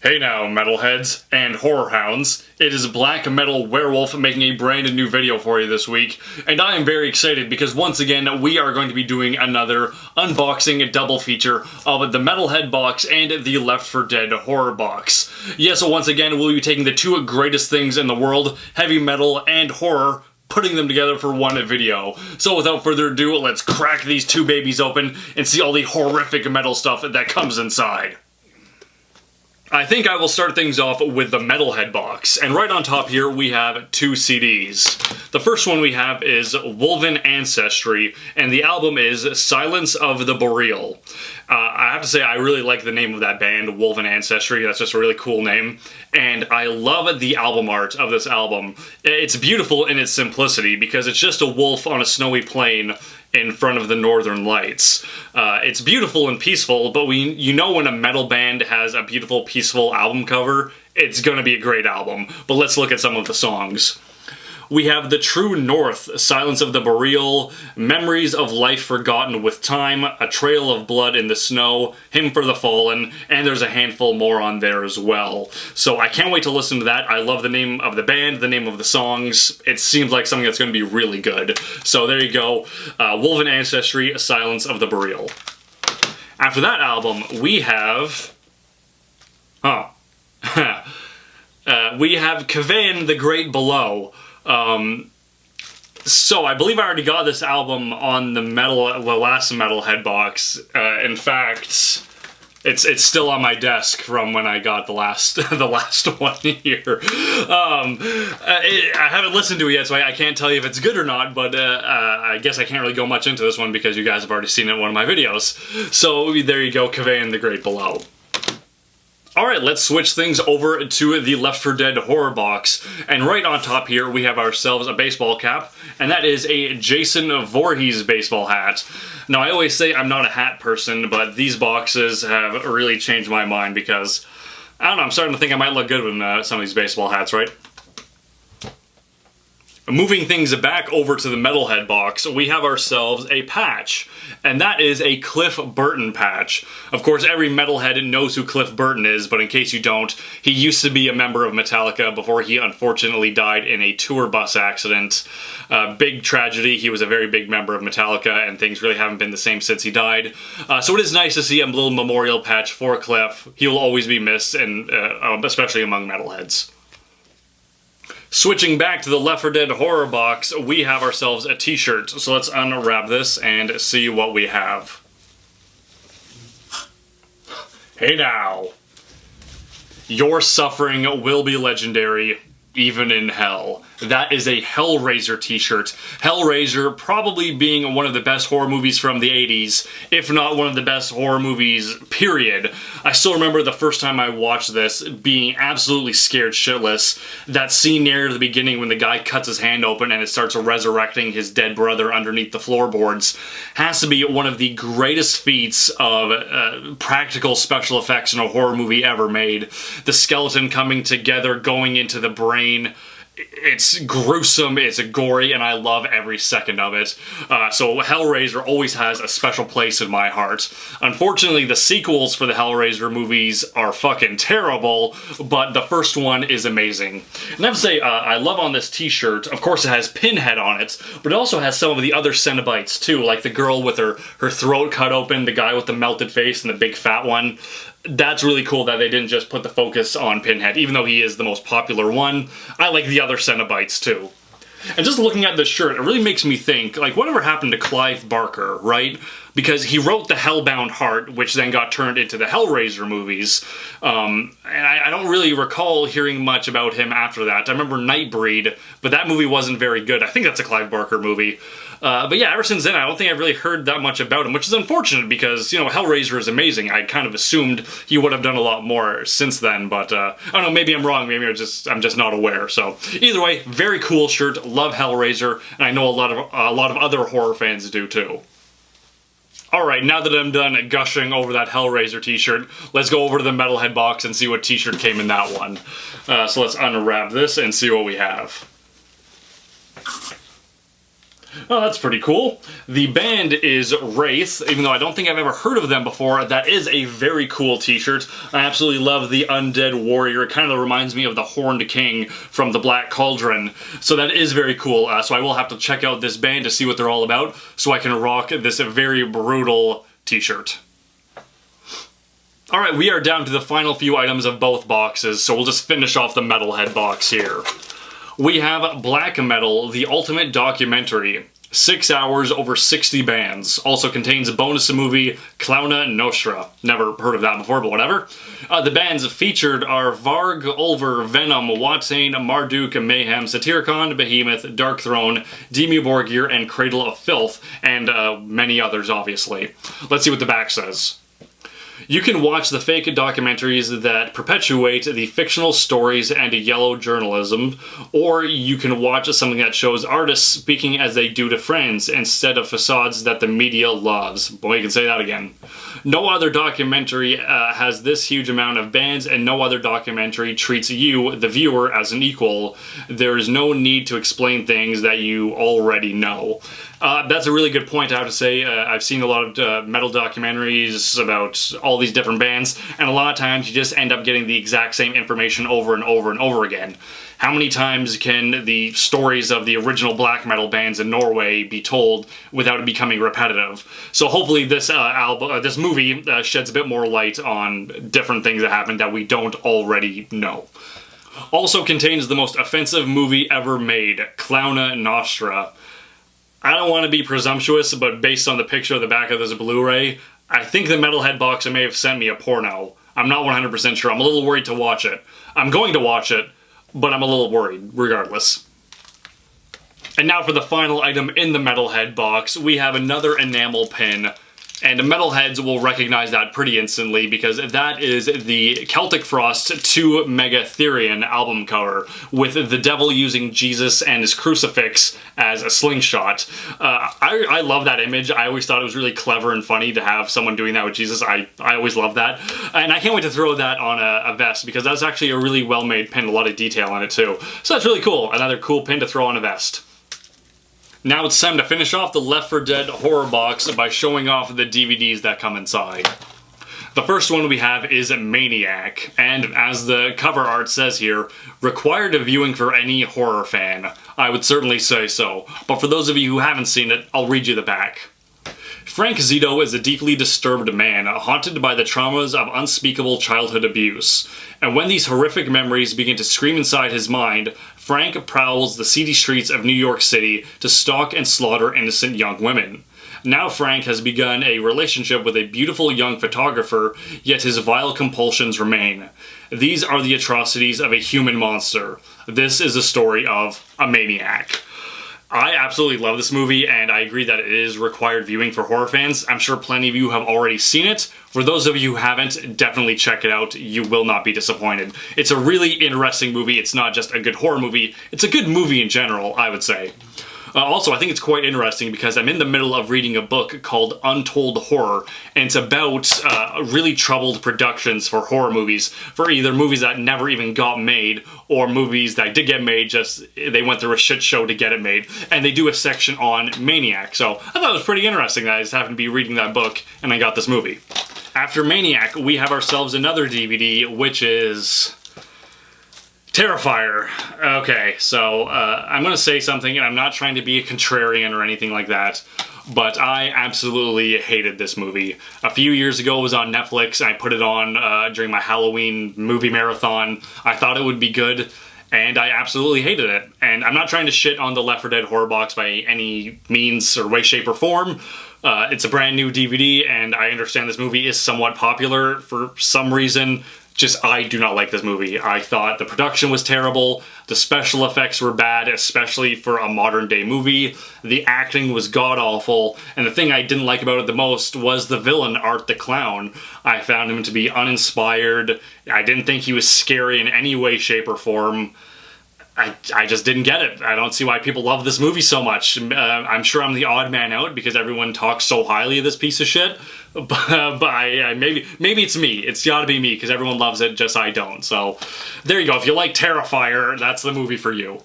Hey now, metalheads and horror hounds. It is Blackmetalwerewolf making a brand new video for you this week, and I am very excited because once again we are going to be doing another unboxing double feature of the Metalhead box and the Left 4 Dead horror box. Yeah, so once again we'll be taking the two greatest things in the world, heavy metal and horror, putting them together for one video. So without further ado, let's crack these two babies open and see all the horrific metal stuff that comes inside. I think I will start things off with the Metalhead box, and right on top here we have two CDs. The first one we have is Wolven Ancestry, and the album is Silence of the Boreal. I have to say I really like the name of that band, Wolven Ancestry. That's just a really cool name, and I love the album art of this album. It's beautiful in its simplicity because it's just a wolf on a snowy plain in front of the northern lights. It's beautiful and peaceful, but you know when a metal band has a beautiful, peaceful album cover, it's gonna be a great album. But let's look at some of the songs. We have The True North, Silence of the Boreal, Memories of Life Forgotten with Time, A Trail of Blood in the Snow, Hymn for the Fallen, and there's a handful more on there as well. So I can't wait to listen to that. I love the name of the band, the name of the songs. It seems like something that's going to be really good. So there you go, Wolven Ancestry, Silence of the Boreal. After that album, we have... we have Kvaen the Great Below. So I believe I already got this album on the last Metalhead box. In fact, it's still on my desk from when I got the last one here. I haven't listened to it yet, so I can't tell you if it's good or not, but I guess I can't really go much into this one because you guys have already seen it in one of my videos. So there you go, Kvaen the Great Below. Alright, let's switch things over to the Left 4 Dead horror box. And right on top here, we have ourselves a baseball cap, and that is a Jason Voorhees baseball hat. Now, I always say I'm not a hat person, but these boxes have really changed my mind because, I don't know, I'm starting to think I might look good with some of these baseball hats, right? Moving things back over to the Metalhead box, we have ourselves a patch, and that is a Cliff Burton patch. Of course, every Metalhead knows who Cliff Burton is, but in case you don't, he used to be a member of Metallica before he unfortunately died in a tour bus accident. Big tragedy. He was a very big member of Metallica, and things really haven't been the same since he died. So it is nice to see a little memorial patch for Cliff. He will always be missed, and especially among Metalheads. Switching back to the Left 4 Dead horror box, we have ourselves a t-shirt. So let's unwrap this and see what we have. Hey now. Your suffering will be legendary, even in hell. That is a Hellraiser t-shirt. Hellraiser probably being one of the best horror movies from the 80s, if not one of the best horror movies, period. I still remember the first time I watched this being absolutely scared shitless. That scene near the beginning when the guy cuts his hand open and it starts resurrecting his dead brother underneath the floorboards has to be one of the greatest feats of practical special effects in a horror movie ever made. The skeleton coming together, going into the brain. It's gruesome, it's gory, and I love every second of it. So Hellraiser always has a special place in my heart. Unfortunately, the sequels for the Hellraiser movies are fucking terrible, but the first one is amazing. And I have to say, I love on this t-shirt, of course it has Pinhead on it, but it also has some of the other Cenobites too, like the girl with her throat cut open, the guy with the melted face, and the big fat one. That's really cool that they didn't just put the focus on Pinhead, even though he is the most popular one. I like the other Cenobites too. And just looking at this shirt, it really makes me think, like, whatever happened to Clive Barker, right? Because he wrote the Hellbound Heart, which then got turned into the Hellraiser movies. And I don't really recall hearing much about him after that. I remember Nightbreed, but that movie wasn't very good. I think that's a Clive Barker movie. But yeah, ever since then, I don't think I've really heard that much about him, which is unfortunate because, you know, Hellraiser is amazing. I kind of assumed he would have done a lot more since then, but I don't know, maybe I'm wrong. Maybe I'm just not aware. So either way, very cool shirt. Love Hellraiser, and I know a lot of other horror fans do too. Alright, now that I'm done gushing over that Hellraiser t-shirt, let's go over to the Metalhead box and see what t-shirt came in that one. So let's unwrap this and see what we have. Oh, that's pretty cool. The band is Wraith, even though I don't think I've ever heard of them before. That is a very cool t-shirt. I absolutely love the Undead Warrior. It kind of reminds me of the Horned King from the Black Cauldron. So that is very cool. So I will have to check out this band to see what they're all about, so I can rock this very brutal t-shirt. Alright, we are down to the final few items of both boxes, so we'll just finish off the Metalhead box here. We have Black Metal, the Ultimate Documentary. 6 hours, over 60 bands. Also contains a bonus movie, Clowna Nostra. Never heard of that before, but whatever. The bands featured are Varg, Ulver, Venom, Watain, Marduk, Mayhem, Satyricon, Behemoth, Dark Throne, Dimmu Borgir, and Cradle of Filth, and many others, obviously. Let's see what the back says. You can watch the fake documentaries that perpetuate the fictional stories and yellow journalism, or you can watch something that shows artists speaking as they do to friends instead of facades that the media loves. Boy, you can say that again. No other documentary has this huge amount of bands, and no other documentary treats you, the viewer, as an equal. There is no need to explain things that you already know. That's a really good point, I have to say. I've seen a lot of metal documentaries about all these different bands, and a lot of times you just end up getting the exact same information over and over and over again. How many times can the stories of the original black metal bands in Norway be told without it becoming repetitive? So hopefully this this movie sheds a bit more light on different things that happened that we don't already know. Also contains the most offensive movie ever made, Clowna Nostra. I don't want to be presumptuous, but based on the picture of the back of this Blu-ray, I think the Metalhead box may have sent me a porno. I'm not 100% sure. I'm a little worried to watch it. I'm going to watch it, but I'm a little worried, regardless. And now for the final item in the Metalhead box, we have another enamel pin. And Metalheads will recognize that pretty instantly, because that is the Celtic Frost 2 Megatherion album cover, with the devil using Jesus and his crucifix as a slingshot. I love that image. I always thought it was really clever and funny to have someone doing that with Jesus. I always love that. And I can't wait to throw that on a vest, because that's actually a really well-made pin, a lot of detail on it too. So that's really cool. Another cool pin to throw on a vest. Now it's time to finish off the Left 4 Dead horror box by showing off the DVDs that come inside. The first one we have is Maniac, and as the cover art says here, required viewing for any horror fan. I would certainly say so, but for those of you who haven't seen it, I'll read you the back. Frank Zito is a deeply disturbed man, haunted by the traumas of unspeakable childhood abuse. And when these horrific memories begin to scream inside his mind, Frank prowls the seedy streets of New York City to stalk and slaughter innocent young women. Now Frank has begun a relationship with a beautiful young photographer, yet his vile compulsions remain. These are the atrocities of a human monster. This is the story of a maniac. I absolutely love this movie, and I agree that it is required viewing for horror fans. I'm sure plenty of you have already seen it. For those of you who haven't, definitely check it out. You will not be disappointed. It's a really interesting movie. It's not just a good horror movie. It's a good movie in general, I would say. Also, I think it's quite interesting because I'm in the middle of reading a book called Untold Horror, and it's about really troubled productions for horror movies, for either movies that never even got made, or movies that did get made, just they went through a shit show to get it made, and they do a section on Maniac, so I thought it was pretty interesting that I just happened to be reading that book, and I got this movie. After Maniac, we have ourselves another DVD, which is Terrifier. Okay, so I'm going to say something, and I'm not trying to be a contrarian or anything like that, but I absolutely hated this movie. A few years ago it was on Netflix, and I put it on during my Halloween movie marathon. I thought it would be good, and I absolutely hated it. And I'm not trying to shit on the Left 4 Dead horror box by any means or way, shape, or form. It's a brand new DVD, and I understand this movie is somewhat popular for some reason. Just, I do not like this movie. I thought the production was terrible, the special effects were bad, especially for a modern day movie, the acting was god-awful, and the thing I didn't like about it the most was the villain, Art the Clown. I found him to be uninspired. I didn't think he was scary in any way, shape, or form. I just didn't get it. I don't see why people love this movie so much. I'm sure I'm the odd man out because everyone talks so highly of this piece of shit. But maybe it's me. It's gotta be me because everyone loves it, just I don't. So there you go. If you like Terrifier, that's the movie for you.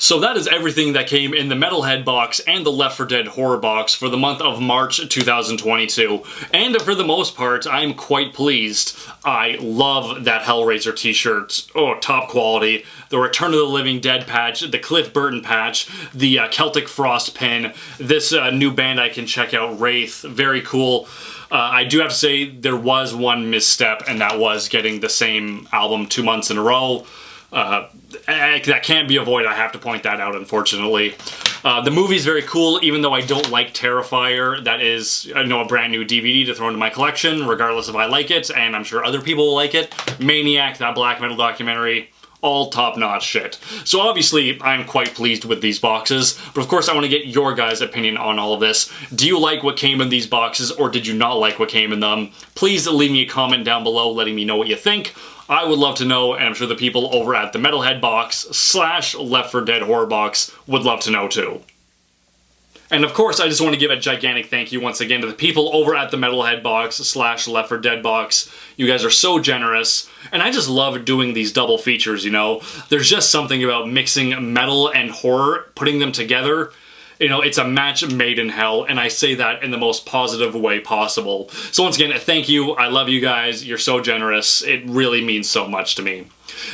So that is everything that came in the Metalhead box and the Left 4 Dead horror box for the month of March 2022. And for the most part, I'm quite pleased. I love that Hellraiser t-shirt. Oh, top quality. The Return of the Living Dead patch, the Cliff Burton patch, the Celtic Frost pin, this new band I can check out, Wraith, very cool. I do have to say there was one misstep, and that was getting the same album 2 months in a row. That can't be avoided. I have to point that out, unfortunately. The movie's very cool, even though I don't like Terrifier. That is, I know, a brand new DVD to throw into my collection, regardless if I like it, and I'm sure other people will like it. Maniac, that black metal documentary, all top-notch shit. So obviously, I'm quite pleased with these boxes, but of course I want to get your guys' opinion on all of this. Do you like what came in these boxes, or did you not like what came in them? Please leave me a comment down below letting me know what you think. I would love to know, and I'm sure the people over at the Metalhead box / Left 4 Dead horror box would love to know too. And of course, I just want to give a gigantic thank you once again to the people over at the Metalhead box / Left 4 Dead box. You guys are so generous, and I just love doing these double features, you know? There's just something about mixing metal and horror, putting them together. You know, it's a match made in hell, and I say that in the most positive way possible. So once again, thank you. I love you guys. You're so generous. It really means so much to me.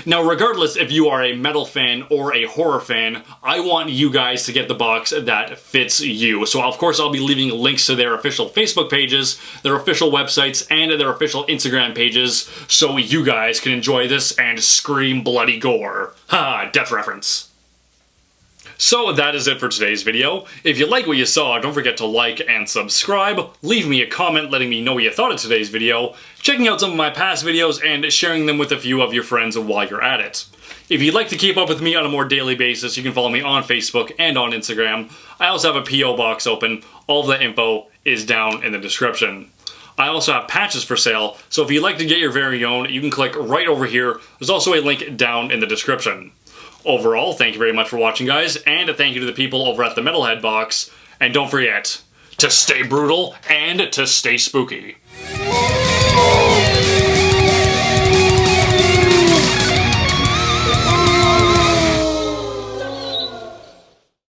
Now, regardless if you are a metal fan or a horror fan, I want you guys to get the box that fits you. So, of course, I'll be leaving links to their official Facebook pages, their official websites, and their official Instagram pages, so you guys can enjoy this and scream bloody gore. Ha! Death reference. So that is it for today's video. If you like what you saw, don't forget to like and subscribe, leave me a comment letting me know what you thought of today's video, checking out some of my past videos, and sharing them with a few of your friends while you're at it. If you'd like to keep up with me on a more daily basis, you can follow me on Facebook and on Instagram. I also have a P.O. box open. All of that info is down in the description. I also have patches for sale, so if you'd like to get your very own, you can click right over here. There's also a link down in the description. Overall, thank you very much for watching, guys, and thank you to the people over at the Metalhead box. And don't forget to stay brutal and to stay spooky.